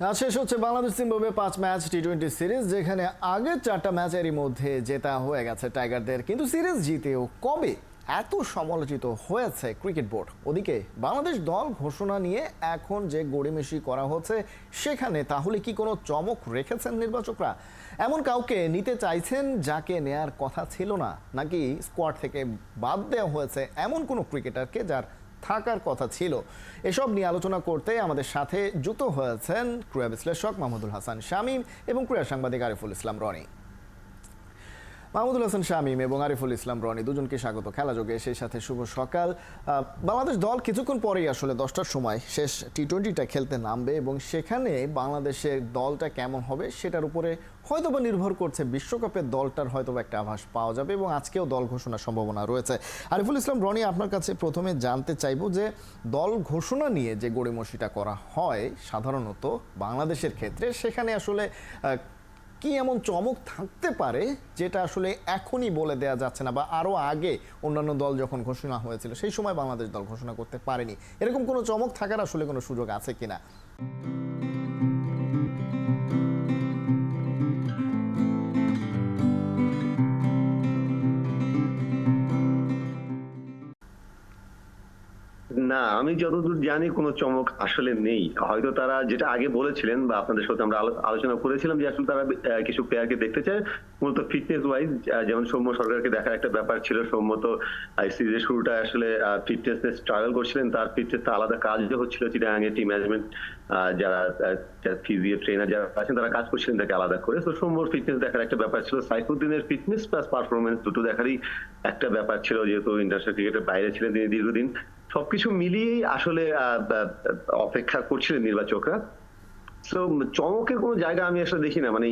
আজ শেষ হচ্ছে বাংলাদেশ জিম্বাবুয়ে 5 ম্যাচ টি-20 সিরিজ, যেখানে আগের 4টা ম্যাচেরই মধ্যে জেতা হয়ে গেছে টাইগারদের। কিন্তু সিরিজ জিতেও কবে এত সমালোচিত হয়েছে ক্রিকেট বোর্ড? ওদিকে বাংলাদেশ দল ঘোষণা নিয়ে এখন যে গড়িমেশি করা হচ্ছে, সেখানে তাহলে কি কোনো চমক রেখেছেন নির্বাচকরা? এমন কাউকে নিতে চাইছেন যাকে নেয়ার কথা ছিল না, নাকি স্কোয়াড থেকে বাদ দেওয়া হয়েছে এমন কোনো ক্রিকেটারকে যার থাকার কথা ছিল? এসব নিয়ে আলোচনা করতে আমাদের সাথে যুক্ত হয়েছেন ক্রীড়া বিশ্লেষক মাহমুদুল হাসান শামীম এবং ক্রীড়া সাংবাদিক আরিফুল ইসলাম রনি। মাহমুদুল হাসান শামীম এবং আরিফুল ইসলাম রনি, দুজনকে স্বাগত খেলা যোগে। সেই সাথে শুভ সকাল। বাংলাদেশ দল কিছুক্ষণ পরেই আসলে 10টার সময় শেষ টি-20টা খেলতে নামবে এবং সেখানে বাংলাদেশের দলটা কেমন হবে সেটার উপরে হয়তোবা নির্ভর করছে বিশ্বকাপের দলটার হয়তোবা একটা আভাস পাওয়া যাবে এবং আজকেও দল ঘোষণার সম্ভাবনা রয়েছে। আরিফুল ইসলাম রনি, আপনার কাছে প্রথমে জানতে চাইব যে দল ঘোষণা নিয়ে যে গড়িমসিটা করা হয় সাধারণত বাংলাদেশের ক্ষেত্রে, সেখানে আসলে কি এমন চমক থাকতে পারে যেটা আসলে এখনই বলে দেয়া যাচ্ছে না, বা আরও আগে অন্যান্য দল যখন ঘোষণা হয়েছিল সেই সময় বাংলাদেশ দল ঘোষণা করতে পারেনি? এরকম কোনো চমক থাকার আসলে কোনো সুযোগ আছে কিনা? না, আমি যতদূর জানি কোনো চমক আসলে নেই। হয়তো তারা যেটা আগে বলেছিলেন বা আপনাদের সাথে আমরা আলোচনা করেছিলাম যে আসলে তারা কিছু প্লেয়ারকে দেখতে চায় মূলত ফিটনেস ওয়াইজ। যেমন সৌম্য সরকারকে দেখার একটা ব্যাপার ছিল। সৌম্য তো সিরিজের শুরুটা আসলে ফিটনেস নিয়ে স্ট্রাগল করছিলেন, তার ফিটনেসটা আলাদা কাজ হচ্ছিল চিটাগাং এর টিম ম্যানেজমেন্ট যারা ফিজিও ট্রেনার যারা আছেন তারা কাজ করছিলেন তাকে আলাদা করে। তো সৌম্যর ফিটনেস দেখার একটা ব্যাপার ছিল, সাইফুদ্দিনের ফিটনেস প্লাস পারফরমেন্স দুটো দেখারই একটা ব্যাপার ছিল, যেহেতু ইন্টারন্যাশনাল ক্রিকেটের বাইরে ছিলেন তিনি দীর্ঘদিন। সবকিছু মিলিয়েই আসলে অপেক্ষা করছিলেন নির্বাচকরা। সো চমকের কোনো জায়গা আমি আসলে দেখি না। মানে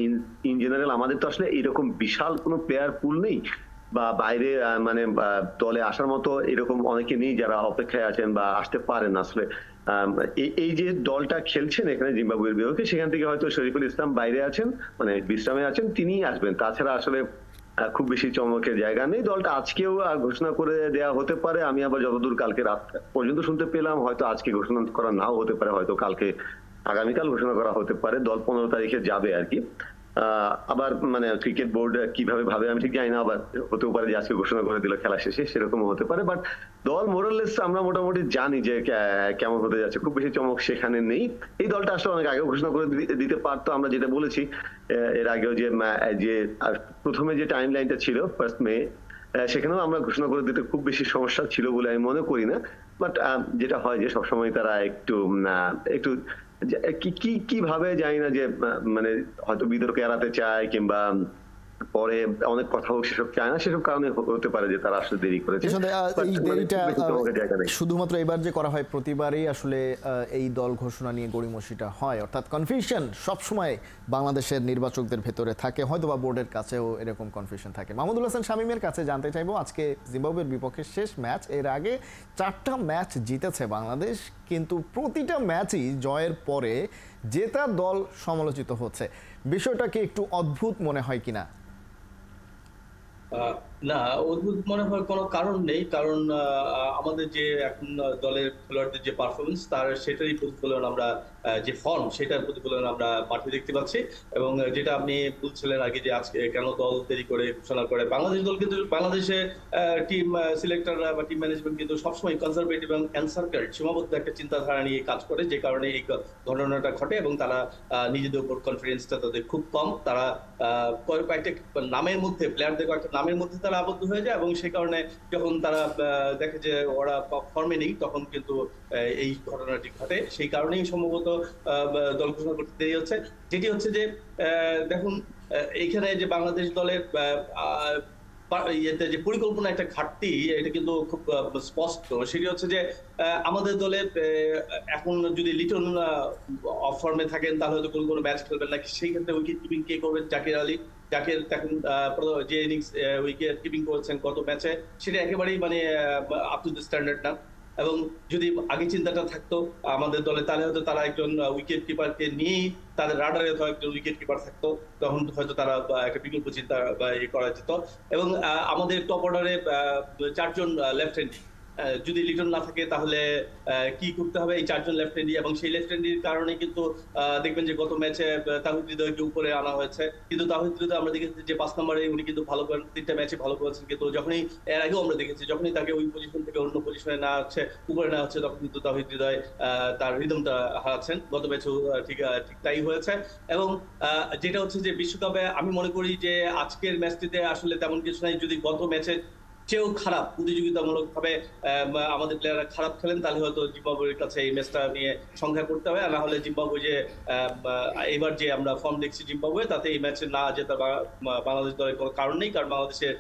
ইন জেনারেল আমাদের তো আসলে এরকম বিশাল কোনো প্লেয়ার পুল নেই, বা বাইরে মানে দলে আসার মতো এরকম অনেকে নেই যারা অপেক্ষায় আছেন বা আসতে পারেন আসলে। এই যে দলটা খেলছেন এখানে জিম্বাবুয়ের বিপক্ষে, সেখান থেকে হয়তো শরীফুল ইসলাম বাইরে আছেন, মানে বিশ্রামে আছেন, তিনিই আসবেন। তাছাড়া আসলে খুব বেশি চমকের জায়গা নেই। দলটা আজকেও ঘোষণা করে দেয়া হতে পারে। আমি আবার যতদূর কালকে রাত পর্যন্ত শুনতে পেলাম, হয়তো আজকে ঘোষণা করা নাও হতে পারে, হয়তো কালকে আগামীকাল ঘোষণা করা হতে পারে। দল 15 তারিখে যাবে আর কি। আবার মানে ক্রিকেট বোর্ড কিভাবে ভাবে আমি ঠিক জানি না, আবার হতেও পারে যে আজকে ঘোষণা করে দিল খেলা শেষে, সেরকম হতে পারে। বাট দল মোরাললেস আমরা মোটামুটি জানি যে কেমন হতে যাচ্ছে। খুব বেশি চমক সেখানে নেই। এই দলটা আসলে অনেক আগে ঘোষণা করে দিতে পারতো। আমরা যেটা বলেছি এর আগেও যে প্রথমে যে টাইম লাইনটা ছিল 1 মে, সেখানেও আমরা ঘোষণা করে দিতে খুব বেশি সমস্যা ছিল বলে আমি মনে করি না। বাট যেটা হয় যে সবসময় তারা একটু একটু কিভাবে জানি না, যে মানে হয়তো বিতর্ক এড়াতে চায় কিংবা পরে অনেক কথা হোক সেসব চায় না, সেসব কারণে হতে পারে যে তারা আসলে দেরি করেছে। এই দেরিটা শুধুমাত্র এবার যে করা হয়, প্রতিবারই আসলে এই দল ঘোষণা নিয়ে গড়িমসিটা হয়, অর্থাৎ কনফিউশন সবসময় বাংলাদেশের নির্বাচকদের ভেতরে থাকে, হয়তো বা বোর্ডের কাছেও এরকম কনফিউশন থাকে। মাহমুদুল হাসান শামীমের কাছে জানতে চাইবো, আজকে জিম্বাবুয়ের বিপক্ষে শেষ ম্যাচ, এর আগে 4টা ম্যাচ জিতেছে বাংলাদেশ, কিন্তু প্রতিটা ম্যাচই জয়ের পরে জেতা দল সমালোচিত হচ্ছে। বিষয়টা কি একটু অদ্ভুত মনে হয় কিনা? না, অদ্ভুত মনে হয় কোনো কারণ নেই। কারণ আমাদের যে এখন দলের খেলোয়াড়দের যে পারফরমেন্স, তার সেটারই প্রতিফলন আমরা, যে ফর্ম সেটার প্রতিফলন আমরা মাঠে দেখতে পাচ্ছি। এবং যেটা আপনি বলছিলেন আগে যে আজকে কেন দল দেরি করে ঘোষণা করে, বাংলাদেশ দল কিন্তু বাংলাদেশে টিম সিলেক্টররা বা টিম ম্যানেজমেন্ট কিন্তু সবসময় কনজারভেটিভ এবং অ্যানসার্কেল সীমাবদ্ধ একটা চিন্তাধারা নিয়ে কাজ করে, যে কারণে এই ঘটনাটা ঘটে। এবং তারা নিজেদের উপর কনফিডেন্সটা তাদের খুব কম। তারা কয়েকটা নামের মধ্যে, প্লেয়ারদের কয়েকটা নামের মধ্যে তারা আবদ্ধ হয়ে যায়, এবং সেই কারণে যখন তারা দেখে যে ওরা ফর্মে নেই, তখন কিন্তু এই ঘটনাটি ঘটে। সেই কারণেই সম্ভবত দল ঘোষণা করতে দেরি হচ্ছে। যেটি হচ্ছে যে দেখুন, এইখানে যে বাংলাদেশ দলের ইয়েতে যে পরিকল্পনা একটা ঘাটতি, এটা কিন্তু খুব স্পষ্ট। সেটি হচ্ছে যে আমাদের দলে এখন যদি লিটন অফ ফর্মে থাকেন, তাহলে হয়তো কোনো ম্যাচ খেলবেন না। সেই ক্ষেত্রে উইকেট কিপিং কে করবেন? জাকির আলী। জাকির এখন যে ইনিংস উইকেট কিপিং করেছেন গত ম্যাচে, সেটা একেবারেই মানে আপ টু দ্য স্ট্যান্ডার্ড না। এবং যদি আগে চিন্তাটা থাকতো আমাদের দলে, তাহলে হয়তো তারা একজন উইকেট কিপারকে নিয়েই, তাদের রাডারে হয়তো একজন উইকেট কিপার থাকতো, তখন হয়তো তারা একটা বিকল্প চিন্তা করা যেত। এবং আমাদের টপ অর্ডারে 4 জন লেফট হ্যান্ড, যদি লিটন না থাকে তাহলে কি করতে হবে, এই 4 জন লেফট হ্যান্ডি, এবং সেই লেফট হ্যান্ডির কারণে কিন্তু দেখবেন যে গত ম্যাচে তাহিদ হৃদয়কে উপরে আনা হয়েছে, কিন্তু তাহিদ হৃদয় আমরা দেখেছি যে 5 নম্বরে উনি কিন্তু ভালো করেন, 3টা ম্যাচে ভালো করেছেন, কিন্তু যখনই এর আগেও আমরা দেখেছি যখনই তাকে ওই পজিশন থেকে অন্য পজিশনে না হচ্ছে, উপরে না হচ্ছে, তখন কিন্তু তাহিদ হৃদয় তার রিদমটা হারাচ্ছেন। গত ম্যাচেও ঠিক তাই হয়েছে। এবং যেটা হচ্ছে যে বিশ্বকাপে আমি মনে করি যে আজকের ম্যাচটিতে আসলে তেমন কিছু নাই। যদি গত ম্যাচে চেয়েও খারাপ প্রতিযোগিতামূলক ভাবে আমাদের প্লেয়াররা খারাপ খেলেন, তাহলে হয়তো জিম্বাবুয়ের কাছে এই ম্যাচটা নিয়ে সংখ্যা করতে হবে। আর না হলে জিম্বাবুয়ে যে এবার যে আমরা ফর্ম দেখছি জিম্বাবুয়ে, তাতে এই ম্যাচে না জেতা বাংলাদেশ দলের কোনো কারণ নেই, কারণ বাংলাদেশের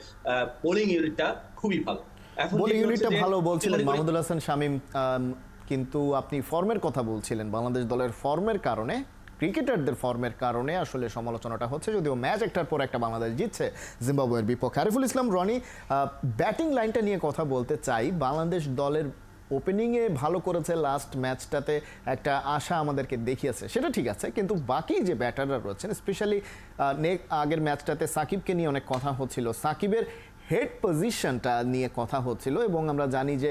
বোলিং ইউনিটটা খুবই ভালো। এখন বোলিং যেটা ইউনিটটা হচ্ছে যে ভালো বলছিলেন আমি মনে করি- মাহমুদুল হাসান শামীম, কিন্তু আপনি ফর্মের কথা বলছিলেন, বাংলাদেশ দলের ফর্মের কারণে, ক্রিকেটারদের ফর্মের কারণে আসলে সমালোচনাটা হচ্ছে, যদিও ম্যাচ একটার পর একটা বাংলাদেশ জিতছে জিম্বাবুয়ের বিপক্ষে। আরিফুল ইসলাম রনি, ব্যাটিং লাইনটা নিয়ে কথা বলতে চাই। বাংলাদেশ দলের ওপেনিংয়ে ভালো করেছে, লাস্ট ম্যাচটাতে একটা আশা আমাদেরকে দেখিয়েছে, সেটা ঠিক আছে, কিন্তু বাকি যে ব্যাটাররা রয়েছেন, স্পেশালি আগের ম্যাচটাতে সাকিবকে নিয়ে অনেক কথা হচ্ছিল, সাকিবের হেড পজিশনটা নিয়ে কথা হচ্ছিল, এবং আমরা জানি যে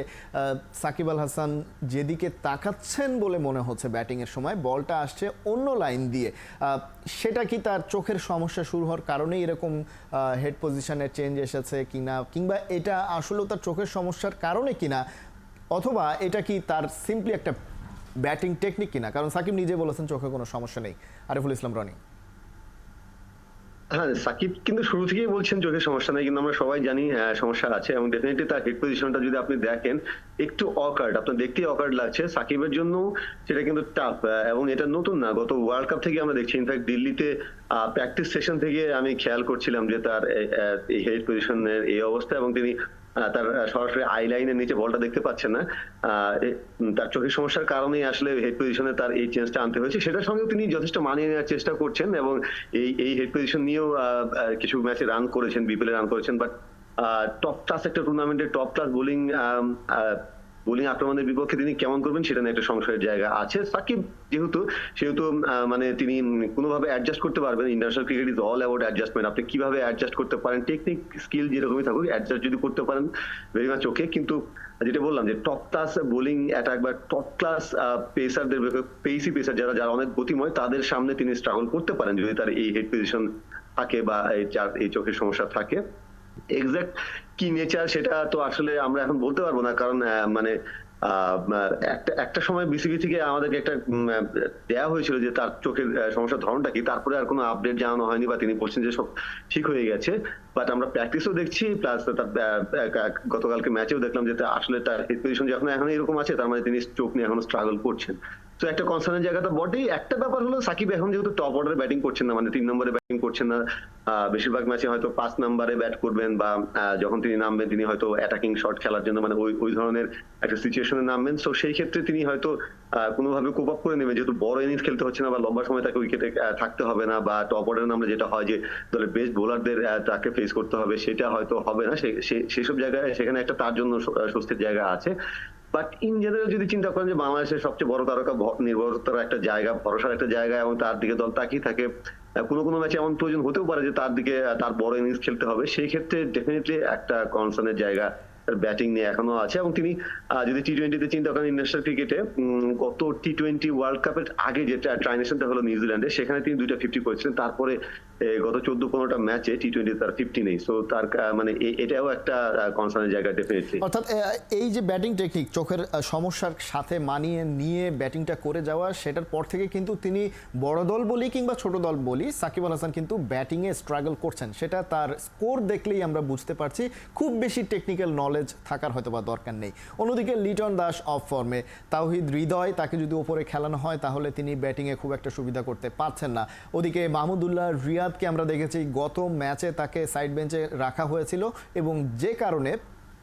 সাকিব আল হাসান যেদিকে তাকাচ্ছেন বলে মনে হচ্ছে ব্যাটিংয়ের সময়, বলটা আসছে অন্য লাইন দিয়ে। সেটা কি তার চোখের সমস্যা শুরু হওয়ার কারণেই এরকম হেড পজিশনের চেঞ্জ এসেছে কিনা, কিংবা এটা আসলেও তার চোখের সমস্যার কারণে কিনা, অথবা এটা কি তার সিম্পলি একটা ব্যাটিং টেকনিক কিনা? কারণ সাকিব নিজে বলেছেন চোখে কোনো সমস্যা নেই। আরিফুল ইসলাম রনি। হ্যাঁ, সাকিব কিন্তু শুরু থেকেই বলছেন চোখের সমস্যা নেই, কিন্তু আমরা সবাই জানি সমস্যা আছে, এবং ডেফিনেটলি তার হেড পজিশনটা যদি আপনি দেখেন একটু অকার্ড, আপনার দেখতেই অকার্ড লাগছে। সাকিবের জন্য সেটা কিন্তু টাফ, এবং এটা নতুন না, গত ওয়ার্ল্ড কাপ থেকে আমরা দেখছি। ইনফ্যাক্ট দিল্লিতে প্র্যাকটিস সেশন থেকে আমি খেয়াল করছিলাম যে তার এই হেড পজিশনের এই অবস্থা, এবং তিনি তার সরাসরি আই লাইনের নিচে বলটা দেখতে পাচ্ছেন না। তার চোখের সমস্যার কারণেই আসলে হেড পজিশনে তার এই চেঞ্জটা আনতে হয়েছে। সেটার সঙ্গে তিনি যথেষ্ট মানিয়ে নেওয়ার চেষ্টা করছেন, এবং এই হেড পজিশন নিয়েও কিছু ম্যাচে রান করেছেন, বিপিএল রান করেছেন। বাট টপ ক্লাস একটা টুর্নামেন্টের টপ ক্লাস বোলিং আক্রমণের বিপক্ষে তিনি কেমন করবেন সেটা নিয়ে একটা সংশয়ের জায়গা আছে। সাকিব সেহেতু মানে তিনি কোনোভাবে অ্যাডজাস্ট করতে পারবেন। International cricket is all about adjustment. আপনি কিভাবে অ্যাডজাস্ট করতে পারেন, টেকনিক স্কিল যেরকমই থাকুক, অ্যাডজাস্ট যদি করতে পারেন ভেরি মাচ ওকে। কিন্তু যেটা বললাম যে টপ ক্লাস বোলিং অ্যাটাক বা টপ ক্লাস পেসারদের, পেসি পেসার যারা অনেক গতিময়, তাদের সামনে তিনি স্ট্রাগল করতে পারেন যদি তার এই হেড পজিশন থাকে বা এই চোখের সমস্যা থাকে। এক্সাক্ট কি নেচার সেটা তো আসলে আমরা এখন বলতে পারবো না, কারণ মানে একটা সময় বিসিবি থেকে আমাদেরকে একটা দেয়া হয়েছিল যে তার চোখের সমস্যার ধরনটা কি, তারপরে আর কোনো আপডেট জানানো হয়নি, বা তিনি বলছেন যে সব ঠিক হয়ে গেছে। বাট আমরা প্র্যাকটিসও দেখছি, প্লাস তার গতকালকে ম্যাচেও দেখলাম যে আসলে তার হেড পজিশন যখন এখন এরকম আছে, তার মানে তিনি চোখ নিয়ে এখনো স্ট্রাগল করছেন। তো একটা কনসার্নের জায়গা তো বটেই। একটা ব্যাপার হলো সাকিব এখন যেহেতু টপ অর্ডারে ব্যাটিং করছেন না, মানে 3 নম্বরে ব্যাটিং করছেন না, বেশিরভাগ ম্যাচে হয়তো 5 নম্বরে ব্যাট করবেন, বা যখন তিনি নামবেন তিনি হয়তো অ্যাটাকিং শট খেলার জন্য মানে ওই ধরনের একটা সিচুয়েশনে নামবেন। সো সেই ক্ষেত্রে তিনি হয়তো কোনোভাবে কোপ আপ করে নেবেন, যেহেতু বড় ইনিংস খেলতে হচ্ছে না বা লম্বা সময় তাকে উইকেটে থাকতে হবে না, বা টপ অর্ডারে নামলে যেটা হয় যে দলের বেস্ট বোলারদের তাকে ফেস করতে হবে, সেটা হয়তো হবে না। সেসব জায়গায় সেখানে একটা তার জন্য স্বস্তির জায়গা আছে। বাট ইন জেনারেল যদি চিন্তা করেন যে বাংলাদেশের সবচেয়ে বড় তারকা নির্ভরতার একটা জায়গা, ভরসার একটা জায়গা, এবং তার দিকে দল তাকিয়ে থাকে, কোনো ম্যাচে এমন প্রয়োজন হতেও পারে যে তার দিকে তার বড় ইনিংস খেলতে হবে, সেই ক্ষেত্রে ডেফিনেটলি একটা কনসার্নের জায়গা তার ব্যাটিং নিয়ে এখনো আছে। এবং তিনি যদি টি-20তে চিন্তা করেন, ইন্টারন্যাশনাল ক্রিকেটে গত টি-20 ওয়ার্ল্ড কাপের আগে যেটা ট্রাই নেশনটা হলো নিউজিল্যান্ডে, সেখানে তিনি 2টা 50 করেছিলেন। তারপরে গত 14-15টা ম্যাচে টি-20 তার 50 নেই। সো তার মানে এটাও একটা কনসার্নের জায়গা ডেফিনেটলি। অর্থাৎ এই যে ব্যাটিং টেকনিক, চোখের সমস্যার সাথে মানিয়ে নিয়ে ব্যাটিংটা করে যাওয়া, সেটার পর থেকে কিন্তু তিনি বড় দল বলি কিংবা ছোট দল বলি, সাকিব আল হাসান কিন্তু ব্যাটিংয়ে স্ট্রাগল করছেন। সেটা তার স্কোর দেখলেই আমরা বুঝতে পারছি। খুব বেশি টেকনিক্যাল নলেজ থাকার হয়তো বা দরকার নেই। অন্যদিকে লিটন দাস অফ ফর্মে, তাওহিদ হৃদয় তাকে যদি ওপরে খেলানো হয় তাহলে তিনি ব্যাটিংয়ে খুব একটা সুবিধা করতে পারছেন না। ওদিকে মাহমুদুল্লাহ রিয়াদকে আমরা দেখেছি গত ম্যাচে তাকে সাইড বেঞ্চে রাখা হয়েছিল, এবং যে কারণে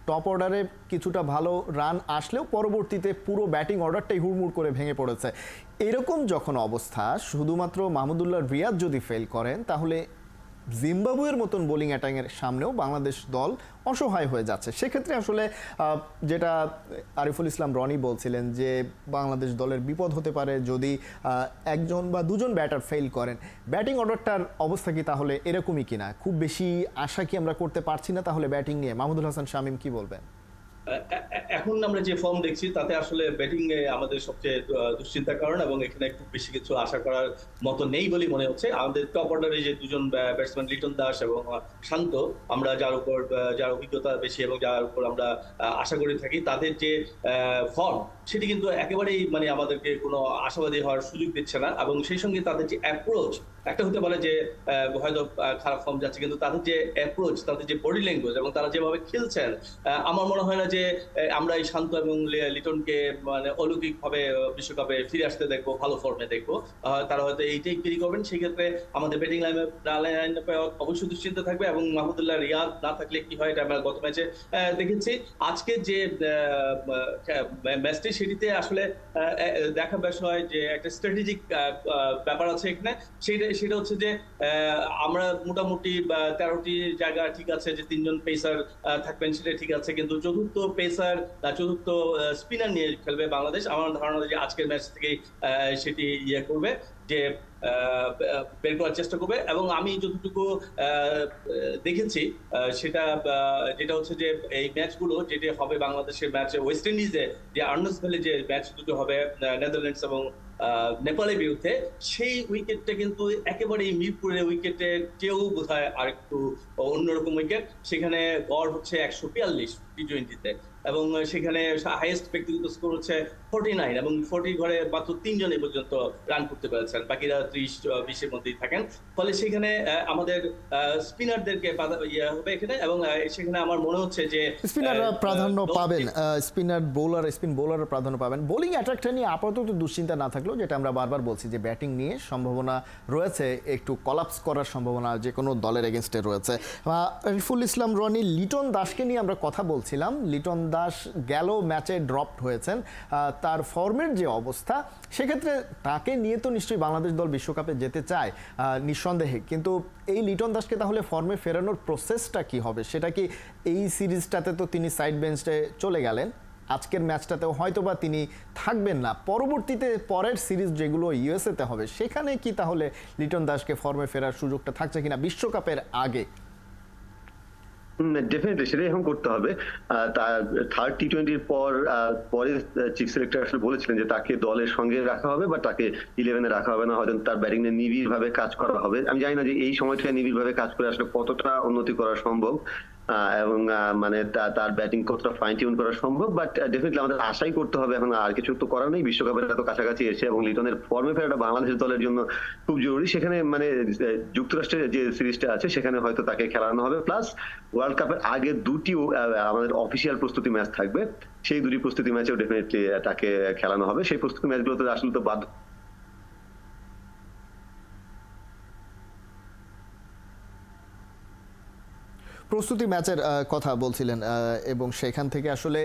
টপ অর্ডারে কিছুটা ভালো রান আসলেও পরবর্তীতে পুরো ব্যাটিং অর্ডারটাই হুড়মুড় করে ভেঙে পড়েছে। এরকম যখন অবস্থা, শুধুমাত্র মাহমুদুল্লাহ রিয়াদ যদি ফেল করেন, তাহলে জিম্বাবুয়ের মতন বোলিং অ্যাটাকের সামনেও বাংলাদেশ দল অসহায় হয়ে যাচ্ছে। সেক্ষেত্রে আসলে যেটা আরিফুল ইসলাম রনি বলছিলেন যে বাংলাদেশ দলের বিপদ হতে পারে যদি একজন বা দুজন ব্যাটার ফেল করেন। ব্যাটিং অর্ডারটার অবস্থা কি তাহলে এরকমই কিনা? খুব বেশি আশা কি আমরা করতে পারছি না তাহলে ব্যাটিং নিয়ে? মাহমুদুল হাসান শামীম কি বলবেন? এখন আমরা যে ফর্ম দেখছি তাতে আসলে ব্যাটিং এ আমাদের সবচেয়ে দুশ্চিন্তার কারণ, এবং এখানে খুব বেশি কিছু আশা করার মতো নেই বলে মনে হচ্ছে। আমাদের টপ অর্ডারে যে দুজন ব্যাটসম্যান লিটন দাস এবং শান্ত, আমরা যার অভিজ্ঞতা বেশি এবং যার উপর আমরা আশা করে থাকি, তাদের যে ফর্ম সেটি কিন্তু একেবারেই মানে আমাদেরকে কোনো আশাবাদী হওয়ার সুযোগ দিচ্ছে না। এবং সেই সঙ্গে তাদের যে অ্যাপ্রোচ, একটা হতে পারে যে হয়তো খারাপ ফর্ম যাচ্ছে, কিন্তু তাদের যে অ্যাপ্রোচ, তাদের যে বডি ল্যাঙ্গুয়েজ এবং তারা যেভাবে খেলছেন, আমার মনে হয় না যে আমরা এই শান্ত এবং লিটনকে মানে অলৌকিকভাবে বিশ্বকাপে ফিরে আসতে দেখবো, ভালো ফর্মে দেখবো। তারা হয়তো এইটাই তৈরি করবেন। সেই ক্ষেত্রে আমাদের ব্যাটিং লাইনে অবশ্যই দুশ্চিন্তা থাকবে, এবং মাহমুদুল্লাহ রিয়াদ না থাকলে কি হয় এটা আমরা গত ম্যাচে দেখেছি। আজকে যে ম্যাচটি, সেটিতে আসলে দেখা বিষয় যে একটা স্ট্র্যাটেজিক ব্যাপার আছে এখানে। সেটা হচ্ছে যে আমরা মোটামুটি 13টি জায়গা ঠিক আছে যে 3জন পেসার থাকবেন, সেটা ঠিক আছে, কিন্তু চতুর্থ স্পিনার নিয়ে খেলবে বাংলাদেশ। আমার ধারণা যে আজকের ম্যাচ থেকেই সেটি করবে, যে বের করার চেষ্টা করবে। এবং আমি যতটুকু দেখেছি সেটা যেটা হচ্ছে যে এই ম্যাচগুলো যেটা হবে বাংলাদেশের ম্যাচ ওয়েস্ট ইন্ডিজে, যে আর্নস ভ্যালি যে ম্যাচ দুটো হবে নেদারল্যান্ডস এবং নেপালের বিরুদ্ধে, সেই উইকেটটা কিন্তু একেবারেই মিরপুরের উইকেটে কেউ বোধহয় আর একটু অন্যরকম উইকেট। সেখানে গড় হচ্ছে 142 টি20-তে, এবং সেখানে হাইয়েস্ট ব্যক্তিগত স্কোর হচ্ছে 49, এবং 40 ঘরে মাত্র 3 জনই পর্যন্ত রান করতে পেরেছেন, বাকিরা 30-20-এর মধ্যেই থাকেন। ফলে সেখানে আমাদের স্পিনারদেরকে হবে এখানে, এবং সেখানে আমার মনে হচ্ছে যে স্পিনাররা প্রাধান্য পাবেন, স্পিন বোলার প্রাধান্য পাবেন। বোলিং অ্যাটাকটা নিয়ে আপাতত দুশ্চিন্তা না থাকলেও, যেটা আমরা বারবার বলছি যে ব্যাটিং নিয়ে সম্ভাবনা রয়েছে, একটু কলাপস করার সম্ভাবনা যে কোনো দলের এগেনস্টে রয়েছে। রিফুল ইসলাম রনি, লিটন দাসকে নিয়ে আমরা কথা বলছিলাম। লিটন দাস গেল ম্যাচে ড্রপড হয়েছেন, তার ফর্মের যে অবস্থা, সেক্ষেত্রে তাকে নিয়ে তো নিশ্চয়ই বাংলাদেশ দল বিশ্বকাপে যেতে চায় নিঃসন্দেহে, কিন্তু এই লিটন দাসকে তাহলে ফর্মে ফেরানোর প্রসেসটা কি হবে? সেটা কি এই সিরিজটাতে তো তিনি সাইড বেঞ্চে চলে গেলেন, আজকের ম্যাচটাতেও হয়তোবা তিনি থাকবেন না, পরবর্তীতে পরের সিরিজ যেগুলো ইউএসএতে হবে সেখানে কি তাহলে লিটন দাসকে ফর্মে ফেরার সুযোগটা থাকছে কিনা বিশ্বকাপের আগে? ডেফিনেটলি সেটাই এখন করতে হবে। তার থার্ড টি20-র পরে চিফ সিলেক্টর আসলে বলেছিলেন যে তাকে দলের সঙ্গে রাখা হবে বা তাকে 11-এ রাখা হবে না, হয়তো তার ব্যাটিং এ নিবিড় ভাবে কাজ করা হবে। আমি জানি না যে এই সময়টা নিবিড় ভাবে কাজ করে আসলে কতটা উন্নতি করা সম্ভব, এবং মানে তার ব্যাটিং কতটা ফাইন টিউন করা সম্ভব, বাট ডেফিনেটলি আমাদের আশাই করতে হবে। এখন আর কিছু তো করার নেই, বিশ্বকাপের এত কাছাকাছি এসে, এবং লিটনের ফর্মে ফেরাটা বাংলাদেশ দলের জন্য খুব জরুরি। সেখানে মানে যুক্তরাষ্ট্রের যে সিরিজটা আছে সেখানে হয়তো তাকে খেলানো হবে, প্লাস ওয়ার্ল্ড কাপের আগে দুটি আমাদের অফিসিয়াল প্রস্তুতি ম্যাচ থাকবে, সেই দুটি প্রস্তুতি ম্যাচেও ডেফিনেটলি তাকে খেলানো হবে। সেই প্রস্তুতি ম্যাচগুলোতে আসলে তো বাধ্য প্রস্তুতি ম্যাচের কথা বলছিলেন, এবং সেখান থেকে আসলে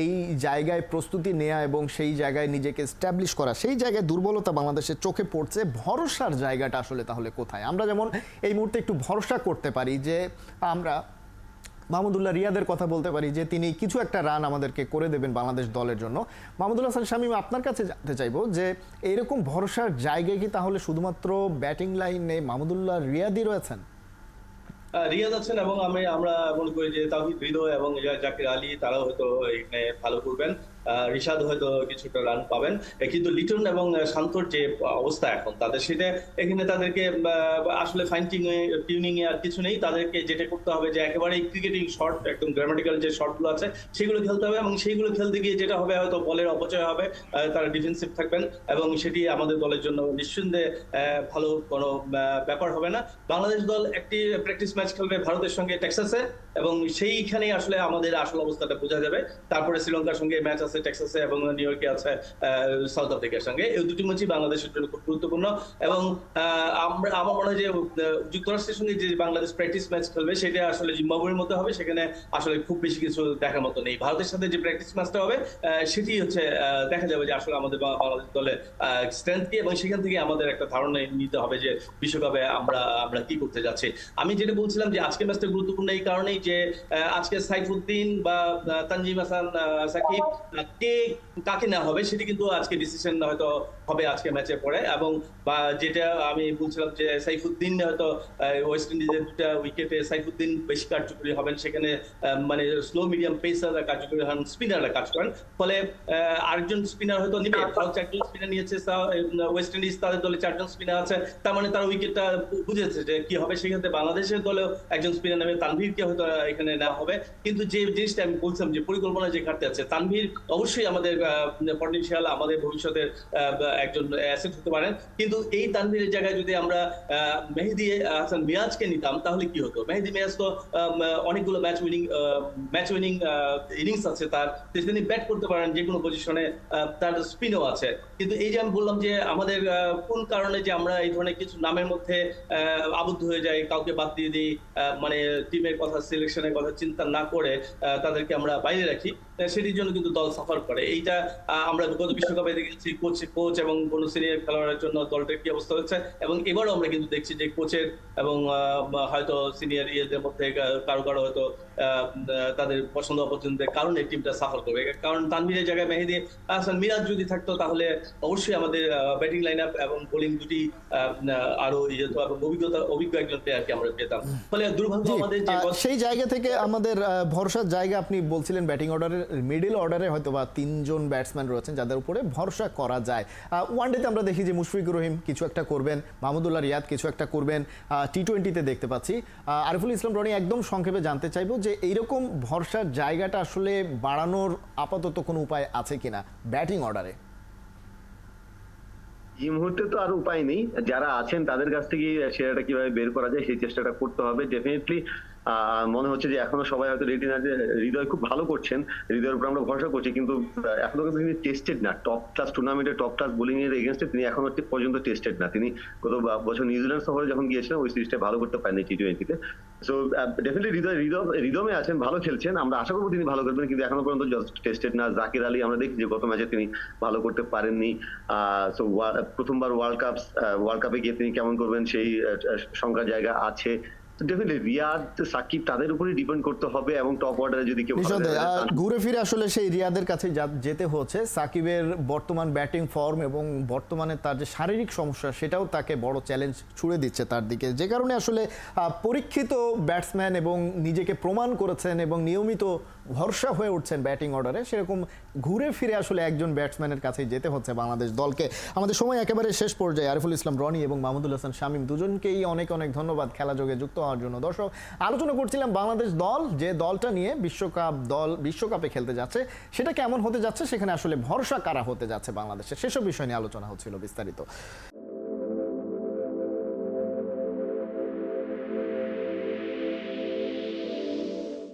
এই জায়গায় প্রস্তুতি নেওয়া এবং সেই জায়গায় নিজেকে স্ট্যাবলিশ করা, সেই জায়গায় দুর্বলতা বাংলাদেশের চোখে পড়ছে। ভরসার জায়গাটা আসলে তাহলে কোথায়? আমরা যেমন এই মুহূর্তে একটু ভরসা করতে পারি যে আমরা মাহমুদুল্লাহ রিয়াদের কথা বলতে পারি যে তিনি কিছু একটা রান আমাদেরকে করে দেবেন বাংলাদেশ দলের জন্য। মাহমুদুল হাসান শামীম, আপনার কাছে জানতে চাইবো যে এইরকম ভরসার জায়গায় কি তাহলে শুধুমাত্র ব্যাটিং লাইনে মাহমুদুল্লাহ রিয়াদই রয়েছেন? রিয়াদ আছেন, এবং আমরা মনে করি যে তাওহিদ হৃদয় এবং জাকির আলী তারাও হয়তো এখানে ভালো করবেন। রিশাদ হয়তো কিছুটা রান পাবেন, কিন্তু লিটন এবং শান্তর যে অবস্থা এখন তাদের, সেটা এখানে তাদেরকে আসলে ফাইন টিউনিং এ আর কিছু নেই। তাদেরকে যেটা করতে হবে যে একেবারে ক্রিকেটিং শট, একদম গ্রামাটিক্যাল যে শটগুলো আছে সেগুলো খেলতে হবে, এবং সেইগুলো খেলতে গিয়ে যেটা হবে হয়তো বলের অপচয় হবে, তারা ডিফেন্সিভ থাকবেন, এবং সেটি আমাদের দলের জন্য নিঃসন্দেহে ভালো কোনো ব্যাপার হবে না। বাংলাদেশ দল একটি প্র্যাকটিস ম্যাচ খেলবে ভারতের সঙ্গে টেক্সাসে, এবং সেইখানেই আসলে আমাদের আসল অবস্থাটা বোঝা যাবে। তারপরে শ্রীলঙ্কার সঙ্গে ম্যাচ আছে টেক্সাসে, এবং নিউ ইয়র্কে আছে সাউথ আফ্রিকার সঙ্গে। এই দুটি ম্যাচই বাংলাদেশের জন্য খুব গুরুত্বপূর্ণ, এবং আমার মনে হয় যে যুক্তরাষ্ট্রের সঙ্গে যে বাংলাদেশ প্র্যাকটিস ম্যাচ খেলবে সেটা আসলে জিম্বাবুয়ের মতো হবে, সেখানে আসলে খুব বেশি কিছু দেখার মতো নেই। ভারতের সাথে যে প্র্যাকটিস ম্যাচটা হবে সেটি হচ্ছে দেখা যাবে যে আসলে আমাদের বাংলাদেশ দলের স্ট্রেংথ কি, এবং সেখান থেকে আমাদের একটা ধারণা নিতে হবে যে বিশ্বকাপে আমরা কি করতে যাচ্ছি। আমি যেটা বলছিলাম যে আজকের ম্যাচটা গুরুত্বপূর্ণ এই কারণেই যে আজকে সাইফুদ্দিন বা তানজিম হাসান সাকিব কে কাকে না হবে সেটি কিন্তু আজকে ডিসিশন হয়তো হবে আজকে ম্যাচের পরে, এবং বা যেটা আমি বলছিলাম যে সাইফুদ্দিন হয়তো ওয়েস্ট ইন্ডিজের দুটা উইকেটে সাইফুদ্দিন বেশি কার্যকরী হবেন, সেখানে মানে স্লো মিডিয়াম পেসাররা কার্যকরী হন, স্পিনাররা কাজ করেন, ফলে আরেকজন স্পিনার হয়তো নিবে। ভারত একজন স্পিনার নিয়েছে, ওয়েস্ট ইন্ডিজ তাদের দলে 4 জন স্পিনার আছে, তার মানে তারা উইকেটটা বুঝেছে যে কি হবে। সেক্ষেত্রে বাংলাদেশের দলেও একজন স্পিনার নেবে, তানভীরকে হয়তো এখানে নেওয়া হবে। কিন্তু যে জিনিসটা আমি বলছিলাম যে পরিকল্পনা যে ঘাটতি আছে, তানভীর অবশ্যই আমাদের পটেনশিয়াল, আমাদের ভবিষ্যতের একজন অ্যাসেট হতে পারেন, কিন্তু এই তানভীরের জায়গায় যদি আমরা মেহেদী হাসান মিরাজকে নিতাম তাহলে কি হতো? মেহেদী মিরাজ তো অনেকগুলো ম্যাচ উইনিং ইনিংস আছে তার, তিনি ব্যাট করতে পারেন যে কোনো পজিশনে, তার স্পিনও আছে। কিন্তু এই যে আমি বললাম যে আমাদের কোন কারণে যে আমরা এই ধরনের কিছু নামের মধ্যে আবদ্ধ হয়ে যাই, কাউকে বাদ দিয়ে দিই, মানে টিমের কথা, সিলেকশনের কথা চিন্তা না করে তাদেরকে আমরা বাইরে রাখি, সেটির জন্য কিন্তু দল সাফার করে। এইটা আমরা গত বিশ্বকাপে দেখেছি কোচ এবং কোন সিনিয়র খেলোয়াড়ের জন্য দলটার কি অবস্থা হচ্ছে, এবং এবারও আমরা কিন্তু দেখছি যে কোচের এবং হয়তো সিনিয়র ইয়েদের মধ্যে কারো কারো হয়তো তাদের পছন্দ অপছন্দের কারণে টিমটা সাফার করবে। কারণ তানভীরের জায়গায় মেহেদী হাসান মিরাজ যদি থাকতো তাহলে অবশ্যই আমাদের ব্যাটিং লাইন আপ এবং বোলিং দুটি আরো এবং অভিজ্ঞ একজন প্লেয়ারকে আমরা পেতাম। ফলে দুর্ভাগ্য আমাদের যে সেই জায়গা থেকে আমাদের ভরসার জায়গা, আপনি বলছিলেন ব্যাটিং অর্ডারের মিডল অর্ডারে হয়তো বা 3 জন ব্যাটসম্যান রয়েছেন যাদের উপরে ভরসা করা যায়। ওয়ানডেতে আমরা দেখি যে মুশফিকুর রহিম কিছু একটা করবেন, মাহমুদুল্লাহ রিয়াদ কিছু একটা করবেন, টি-20তে দেখতে পাচ্ছি। আরিফুল ইসলাম রনি, একদম সংক্ষেপে জানতে চাইবো যে এইরকম ভরসার জায়গাটা আসলে বাড়ানোর আপাতত কোনো উপায় আছে কিনা ব্যাটিং অর্ডারে? এই মুহূর্তে তো আর উপায় নেই, যারা আছেন তাদের কাছ থেকে সেরাটা কিভাবে বের করা যায় সেই চেষ্টাটা করতে হবে। ডেফিনেটলি মনে হচ্ছে যে এখনো সবাই হয়তো রেডি না, যে হৃদয় খুব ভালো করছেন, হৃদয়ের উপর আমরা ভরসা করছি, কিন্তু এখনো কিন্তু তিনি টেস্টেড না। টপ ক্লাস টুর্নামেন্টে টপ ক্লাস বোলিং এর এগেনস্টে তিনি এখনো পর্যন্ত টেস্টেড না। তিনি গত বছর নিউজিল্যান্ড সফরে যখন গিয়েছিলেন ওই সিরিজটা ভালো করতে পারেনি টি-20তে। সো ডেফিনেটলি হৃদমে আছেন, ভালো খেলছেন, আমরা আশা করবো তিনি ভালো করবেন, কিন্তু এখনো পর্যন্ত টেস্টেড না। জাকির আলী আমরা দেখি যে গত ম্যাচে তিনি ভালো করতে পারেননি। সো প্রথমবার ওয়ার্ল্ড কাপে গিয়ে তিনি কেমন করবেন সেই সংখ্যার জায়গা আছে। ডেফিনেটলি রিয়াদ, সাকিব তাদের উপরই ডিপেন্ড করতে হবে, এবং টপ অর্ডারে যদি কেউ ঘুরে ফিরে আসলে সেই রিয়াদের কাছে যেতে হচ্ছে। সাকিবের বর্তমান ব্যাটিং ফর্ম এবং বর্তমানে তার যে শারীরিক সমস্যা সেটাও তাকে বড় চ্যালেঞ্জ ছুড়ে দিচ্ছে তার দিকে, যে কারণে আসলে পরীক্ষিত ব্যাটসম্যান এবং নিজেকে প্রমাণ করেছেন এবং নিয়মিত ভরসা হয়ে উঠছেন ব্যাটিং অর্ডারে, সেরকম ঘুরে ফিরে আসলে একজন ব্যাটসম্যানের কাছেই যেতে হচ্ছে বাংলাদেশ দলকে। আমাদের সময় একেবারে শেষ পর্যায়ে। আরিফুল ইসলাম রনি এবং মাহমুদুল হাসান শামীম, দুজনকেই অনেক অনেক ধন্যবাদ খেলা যোগে যুক্ত হওয়ার জন্য। দর্শক, আলোচনা করছিলাম বাংলাদেশ দল, যে দলটা নিয়ে বিশ্বকাপে খেলতে যাচ্ছে সেটা কেমন হতে যাচ্ছে, সেখানে আসলে ভরসা কারা হতে যাচ্ছে বাংলাদেশের, সেসব বিষয় নিয়ে আলোচনা হচ্ছিল বিস্তারিত।